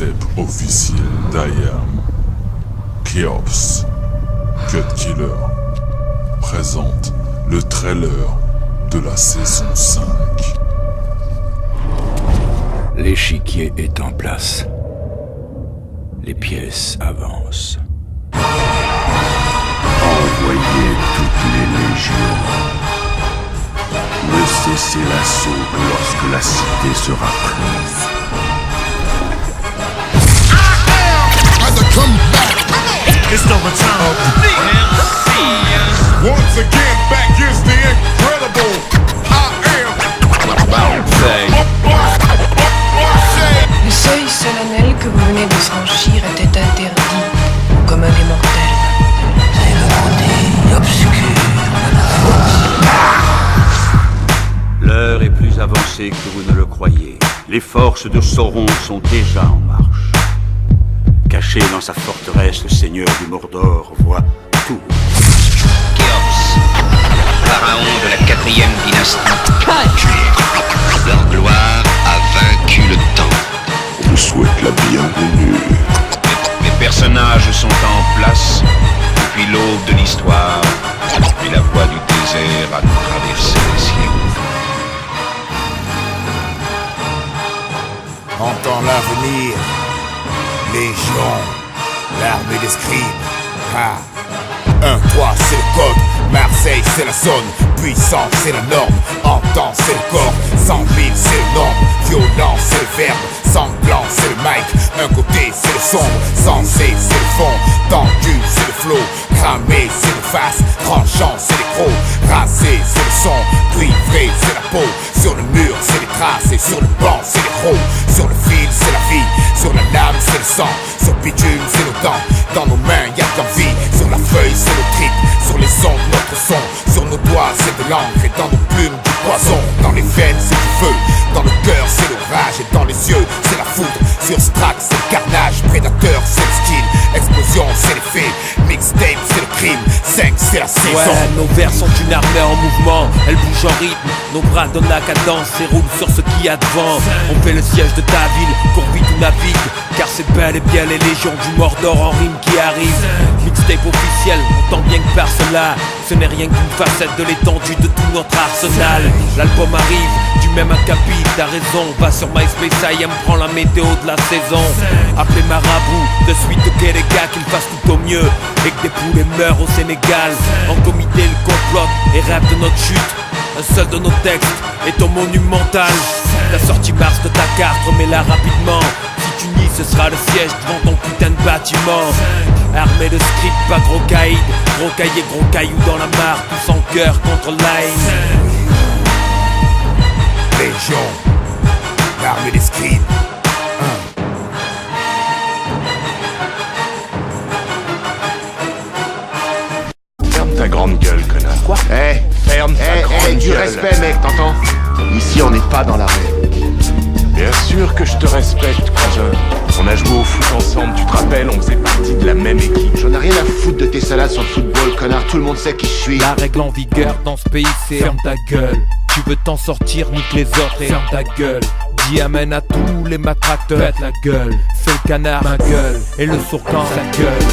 mixtape officiel d'IAM, Keops, Cut Killer, présente le trailer de la saison 5. L'échiquier est en place. Les pièces avancent. Envoyez toutes les légions. Ne cessez l'assaut que lorsque la cité sera prise. It's the return of the MC. Once again, back is the incredible. I am. Le seuil solennel que vous venez de franchir était interdit, comme un des mortels. C'est le côté obscur de la force. L'heure est plus avancée que vous ne le croyez. Les forces de Sauron sont déjà en marche. Caché dans sa forteresse, le seigneur du Mordor voit tout. Kéops, pharaon de la 4e dynastie. Leur gloire a vaincu le temps. On vous souhaite la bienvenue. Les personnages sont en place depuis l'aube de l'histoire, et la voie du désert a traversé les siècles. Entends l'avenir, Légion, l'armée des scribes. 1, 3, c'est le code. Marseille, c'est la zone. Puissance, c'est la norme. Entends, c'est le corps. 100 000, c'est le nombre. Violence, c'est le verbe. Sanglant, c'est le mic. Un côté, c'est le sombre. Sensé, c'est le fond. Tendu, c'est le flow. Cramé, c'est le face. Tranchant, c'est les crocs. Rasé, c'est le son. Cuivré, c'est la peau. Sur le mur, c'est les traces. Et sur le banc, c'est les crocs. Sur le fil, c'est la vie. Sur la lame, c'est le sang. Sur le bitume, c'est nos dents. Dans nos mains, y'a de l'envie. Sur la feuille, c'est le trip. Sur les ondes, notre son. Sur nos doigts, c'est de l'encre. Et dans nos plumes, du poison. Dans les veines, c'est du feu. Dans le cœur, c'est l'orage. Et dans les yeux, c'est la foudre. Sur Strax, c'est le carnage. Prédateur, c'est le style. Explosion, c'est les faits. Mixtape, c'est le crime. 5, c'est la saison. Ouais, nos vers sont une armée en mouvement. Elle bouge en rythme. Nos bras donnent la cadence et roulent sur ce qu'il y a devant. On fait le siège de ta ville, qu'on vit ou navigue. Car c'est bel et bien les légions du Mordor en rime qui arrivent. Mixtape officiel, tant bien que par cela. Ce n'est rien qu'une facette de l'étendue de tout notre arsenal. L'album arrive, du même acabit, t'as raison. Va sur MySpace, IM prend la météo de la saison. Appelez Marabout, de suite ok les gars, qu'ils fassent tout au mieux. Et que des poulets meurent au Sénégal. En comité le complote et rêve de notre chute. Un seul de nos textes est au monumental. La sortie mars de ta carte, remets-la rapidement. Si tu nies, ce sera le siège devant ton putain de bâtiment. Armé de script, pas gros caïd. Gros cahier, gros caillou dans la mare. Tous en cœur contre Line. Légion, l'armée des scribes. Ferme ta grande gueule, connard. Quoi? Ferme ta grande gueule. Du respect, mec, t'entends? Ici, on n'est pas dans l'arrêt. Bien sûr que je te respecte, cousin. On a joué au foot ensemble, tu te rappelles, on faisait partie de la même équipe. J'en ai rien à foutre de tes salades sur le football, connard. Tout le monde sait qui je suis. La règle en vigueur dans ce pays, c'est ferme ta gueule. Tu veux t'en sortir, nique les autres et ferme ta gueule. Dis amen à tous les matraqueurs. Pète la gueule, fais le canard, ma gueule. Et le sourd-camp, sa gueule.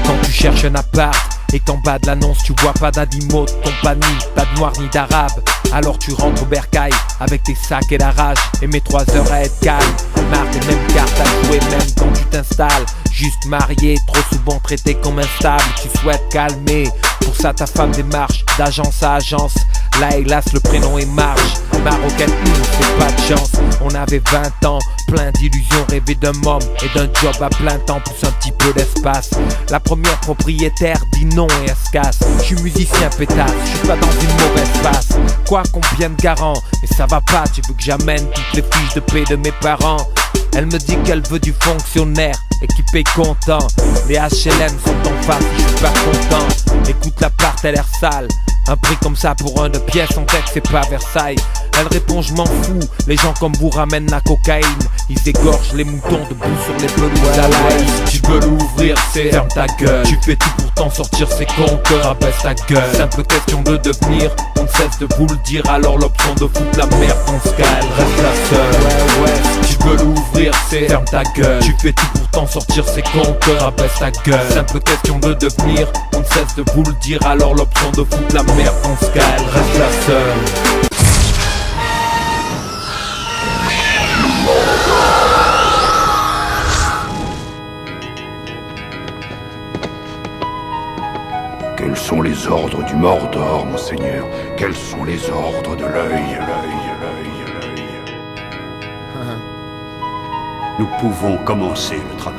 Quand tu cherches un appart et qu'en bas de l'annonce tu vois pas d'animaux de compagnie, pas de noir ni d'arabe, alors tu rentres au bercail avec tes sacs et la rage. Et mes 3 heures à être calme, marre des mêmes cartes à jouer même quand tu t'installes. Juste marié, trop souvent traité comme instable, tu souhaites calmer. Pour ça ta femme démarche d'agence à agence. Là hélas le prénom est Marge. Marocaine, c'est pas de chance. On avait 20 ans, plein d'illusions, rêver d'un môme et d'un job à plein temps, plus un petit peu d'espace. La première propriétaire dit non et elle se casse. Je suis musicien pétasse, je suis pas dans une mauvaise passe. Quoi qu'on vienne de garant, mais ça va pas, tu veux que j'amène toutes les fiches de paie de mes parents. Elle me dit qu'elle veut du fonctionnaire et qui paye content. Les HLM sont en face, je suis pas content. Écoute l'appart, elle a l'air sale. Un prix comme ça pour un de pièces en tête, c'est pas Versailles. Elle répond je m'en fous, les gens comme vous ramènent la cocaïne. Ils égorgent les moutons debout sur les pelouses à l'ail. Si tu veux l'ouvrir, c'est ferme ta gueule. Tu fais tout pour t'en sortir, c'est con que rabaisse ta gueule. Simple question de devenir, on ne cesse de vous le dire. Alors l'option de foutre la merde, on se cale, reste la seule. Ouais, si tu veux l'ouvrir, c'est ferme ta gueule. Tu fais tout pour t'en sortir, c'est compteur, abaisse ta gueule. Simple question de devenir, on ne cesse de vous le dire. Alors l'option de foutre la merde, on se cale, reste la seule. Quels sont les ordres du Mordor, monseigneur? Quels sont les ordres de l'œil? Nous pouvons commencer le travail.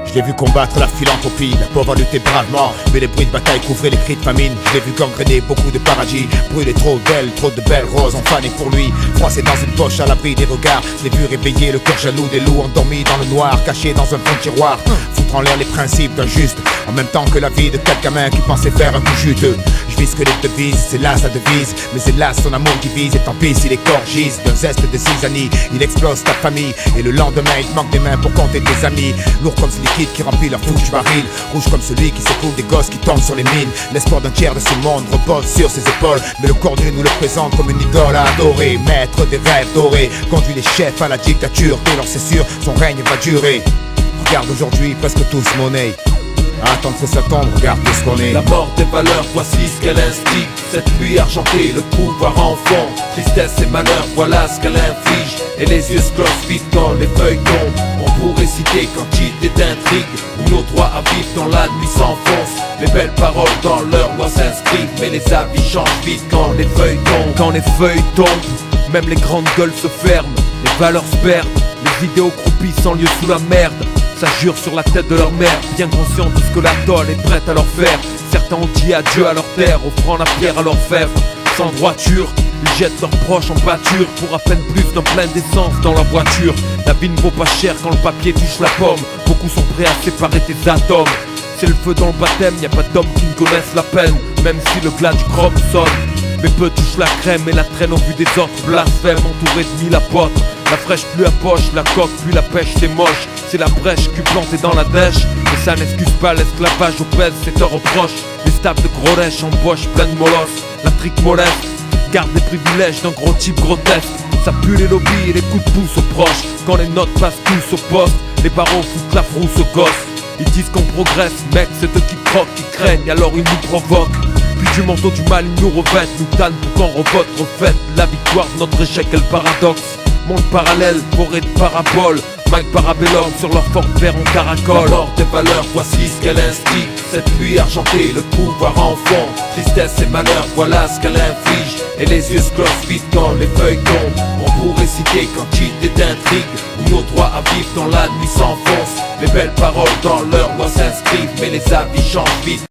Je l'ai vu combattre la philanthropie, la pauvre a lutté bravement, mais les bruits de bataille couvraient les cris de famine. Je l'ai vu gangréner beaucoup de paradis, brûler trop de belles roses enfanées pour lui, froissé dans une poche à l'abri des regards. Je l'ai vu réveiller le cœur jaloux des loups endormis dans le noir, cachés dans un fond de tiroir, foutre en l'air les principes d'un juste, en même temps que la vie de quatre gamins qui pensaient faire un coup juteux. Je vis ce que les devises, c'est là sa devise, mais hélas son amour divise, et tant pis si les corps gisent d'un zeste de zizanie. Il explose ta famille, et le lendemain il te manque des mains pour compter tes amis. Lourd comme ce liquide qui remplit leur foutu baril, rouge comme celui qui s'écoule des gosses qui tombent sur les mines. L'espoir d'un tiers de ce monde repose sur ses épaules, mais le cornu nous le présente comme une idole à adorer. Maître des rêves dorés, conduit les chefs à la dictature, dès lors c'est sûr, son règne va durer. Regarde aujourd'hui presque tous monnaie, attendre que ça tombe, regarde ce qu'on est. La mort des valeurs, voici ce qu'elle instigue. Cette pluie argentée, le pouvoir en fond. Tristesse et malheur, voilà ce qu'elle inflige. Et les yeux se closent vite quand les feuilles tombent. On pourrait citer quantité d'intrigues, où nos droits à vivre dans la nuit s'enfoncent. Les belles paroles dans leur loi s'inscrivent, mais les avis changent vite quand les feuilles tombent. Quand les feuilles tombent, même les grandes gueules se ferment. Les valeurs se perdent, les idéaux croupissent en lieu sous la merde. Ça jure sur la tête de leur mère, bien conscient de ce que la tôle est prête à leur faire. Certains ont dit adieu à leur terre, offrant la pierre à leurs fèves. Sans droiture, ils jettent leurs proches en pâture, pour à peine plus d'un plein d'essence dans la voiture. La vie ne vaut pas cher quand le papier touche la pomme. Beaucoup sont prêts à séparer tes atomes. C'est le feu dans le baptême, y a pas d'hommes qui ne connaissent la peine, même si le glas du chrome sonne. Mais peu touchent la crème et la traîne au vu des autres. Blasphème entouré de 1000 apôtres. La fraîche plus à poche, la coque puis la pêche c'est moche. C'est la brèche qui plantée dans la dèche. Mais ça n'excuse pas l'esclavage au pèse, c'est un reproche. Les stables de gros lèches en poche plein de molosses. La trique moleste garde les privilèges d'un gros type grotesque. Ça pue les lobbies et les coups de pouce aux proches. Quand les notes passent tous au poste, les barreaux foutent la frousse aux gosses. Ils disent qu'on progresse, mec, c'est eux qui croquent, qui craignent, alors ils nous provoquent. Puis du manteau du mal, ils nous revêtent, nous tannent pour qu'on revote, refait la victoire de notre échec et le paradoxe. Monde parallèle, forêt de paraboles, Mike Parabellum sur leur forte verre en caracole. La mort des valeurs, voici ce qu'elle instigue. Cette pluie argentée, le pouvoir en fond. Tristesse et malheur, voilà ce qu'elle inflige. Et les yeux se closent vite quand les feuilles tombent. On pourrait citer quantité d'intrigues, où nos droits à vivre dans la nuit s'enfoncent. Les belles paroles dans leur loi s'inscrivent, mais les avis changent vite.